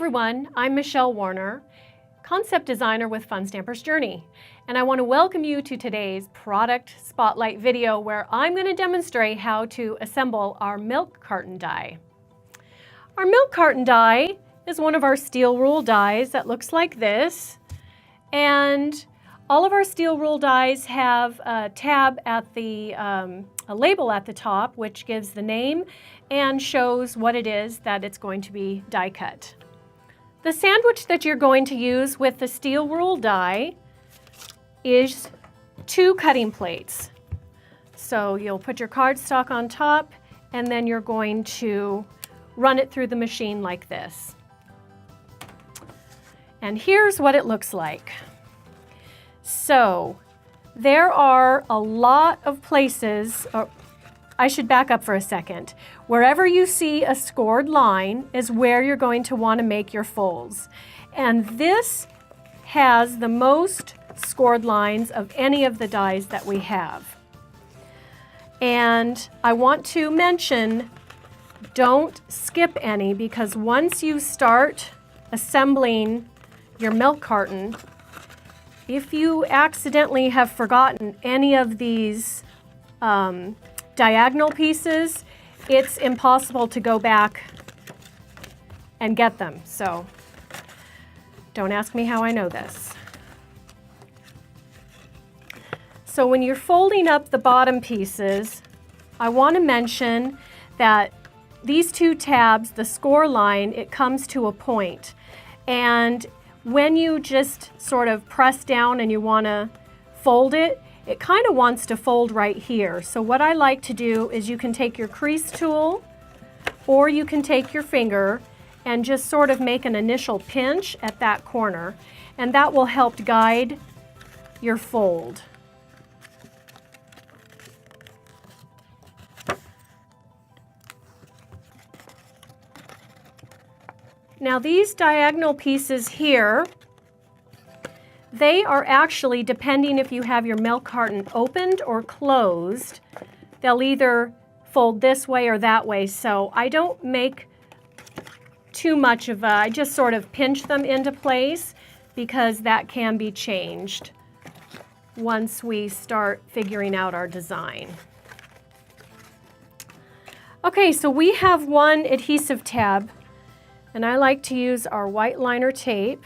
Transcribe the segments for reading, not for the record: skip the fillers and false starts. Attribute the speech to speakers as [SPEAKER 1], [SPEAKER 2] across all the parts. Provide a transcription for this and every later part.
[SPEAKER 1] everyone, I'm Michelle Woerner, concept designer with Fun Stamper's Journey, and I want to welcome you to today's product spotlight video where I'm going to demonstrate how to assemble our milk carton die. Our milk carton die is one of our steel rule dies that looks like this, and all of our steel rule dies have a tab at the a label at the top which gives the name and shows what it is that it's going to be die cut. The sandwich that you're going to use with the steel rule die is 2 cutting plates. So you'll put your cardstock on top and then you're going to run it through the machine like this. And here's what it looks like. So there are a lot of places, I should back up for a second. Wherever you see a scored line is where you're going to want to make your folds. And this has the most scored lines of any of the dies that we have. And I want to mention, don't skip any, because once you start assembling your milk carton, if you accidentally have forgotten any of these diagonal pieces, it's impossible to go back and get them. So don't ask me how I know this. So when you're folding up the bottom pieces, I want to mention that these 2 tabs, the score line, it comes to a point. And when you just sort of press down and you want to fold it, it kind of wants to fold right here. So what I like to do is you can take your crease tool or you can take your finger and just sort of make an initial pinch at that corner, and that will help guide your fold. Now these diagonal pieces here, they are actually, depending if you have your milk carton opened or closed, they'll either fold this way or that way. So I don't make too much of I just sort of pinch them into place, because that can be changed once we start figuring out our design. Okay, so we have one adhesive tab, and I like to use our white liner tape.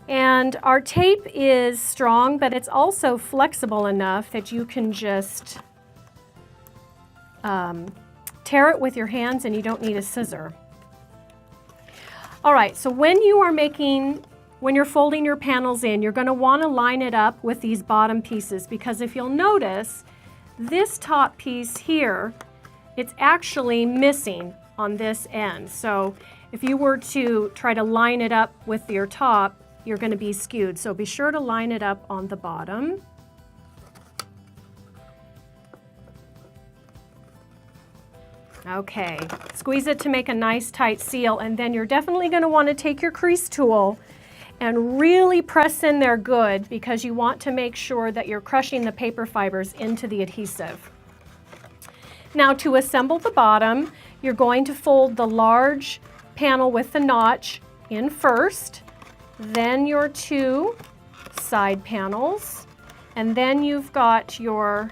[SPEAKER 1] And our tape is strong, but it's also flexible enough that you can just tear it with your hands and you don't need a scissor. All right, so when you're folding your panels in, you're going to want to line it up with these bottom pieces, because if you'll notice, this top piece here, it's actually missing on this end. So if you were to try to line it up with your top, you're going to be skewed. So be sure to line it up on the bottom. Okay, squeeze it to make a nice tight seal, and then you're definitely going to want to take your crease tool and really press in there good, because you want to make sure that you're crushing the paper fibers into the adhesive. Now to assemble the bottom, you're going to fold the large panel with the notch in first, then your 2 side panels, and then you've got your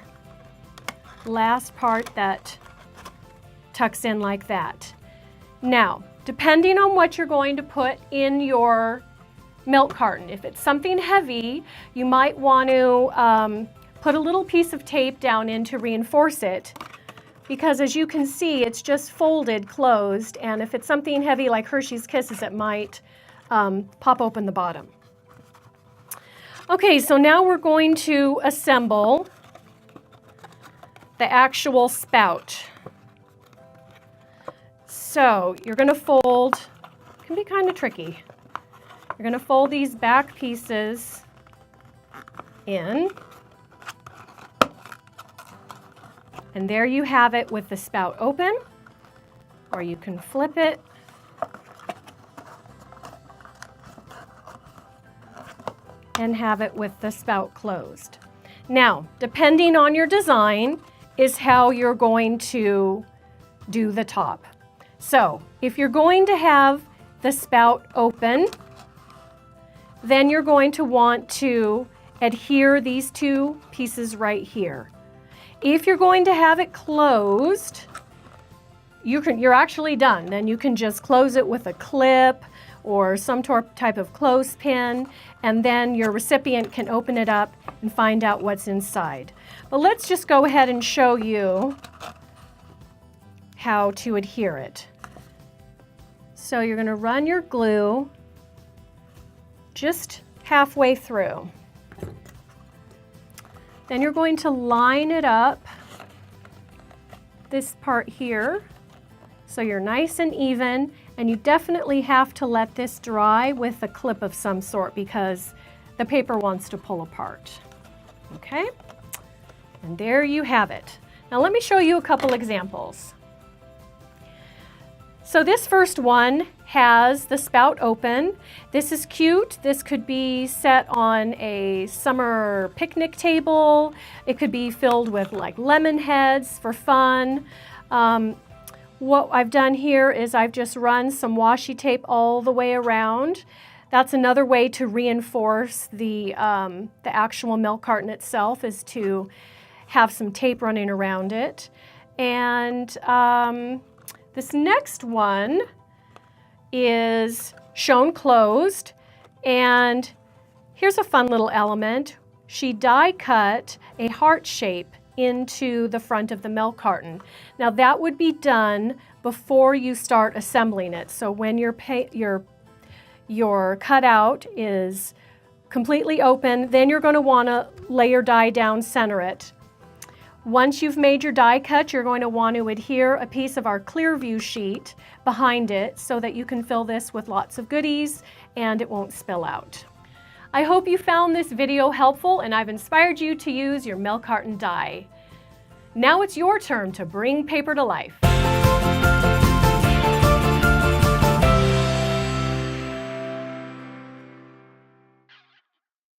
[SPEAKER 1] last part that tucks in like that. Now, depending on what you're going to put in your milk carton, if it's something heavy, you might want to put a little piece of tape down in to reinforce it, because as you can see, it's just folded closed, and if it's something heavy like Hershey's Kisses, it might pop open the bottom. Okay, so now we're going to assemble the actual spout. So you're going to fold, it can be kind of tricky. You're going to fold these back pieces in. And there you have it with the spout open, or you can flip it. And have it with the spout closed. Now, depending on your design is how you're going to do the top. So if you're going to have the spout open, then you're going to want to adhere these two pieces right here. If you're going to have it closed, you're actually done. Then you can just close it with a clip or some type of clothespin, and then your recipient can open it up and find out what's inside. But let's just go ahead and show you how to adhere it. So you're going to run your glue just halfway through. Then you're going to line it up, this part here, so you're nice and even, and you definitely have to let this dry with a clip of some sort because the paper wants to pull apart. Okay? And there you have it. Now let me show you a couple examples. So this first one has the spout open. This is cute. This could be set on a summer picnic table. It could be filled with like lemon heads for fun. What I've done here is I've just run some washi tape all the way around. That's another way to reinforce the actual milk carton itself, is to have some tape running around it. And this next one is shown closed, and here's a fun little element. She die cut a heart shape into the front of the milk carton. Now that would be done before you start assembling it. So when your cutout is completely open, then you're going to want to lay your die down, center it. Once you've made your die cut, you're going to want to adhere a piece of our clear view sheet behind it so that you can fill this with lots of goodies and it won't spill out. I hope you found this video helpful and I've inspired you to use your milk carton die. Now it's your turn to bring paper to life.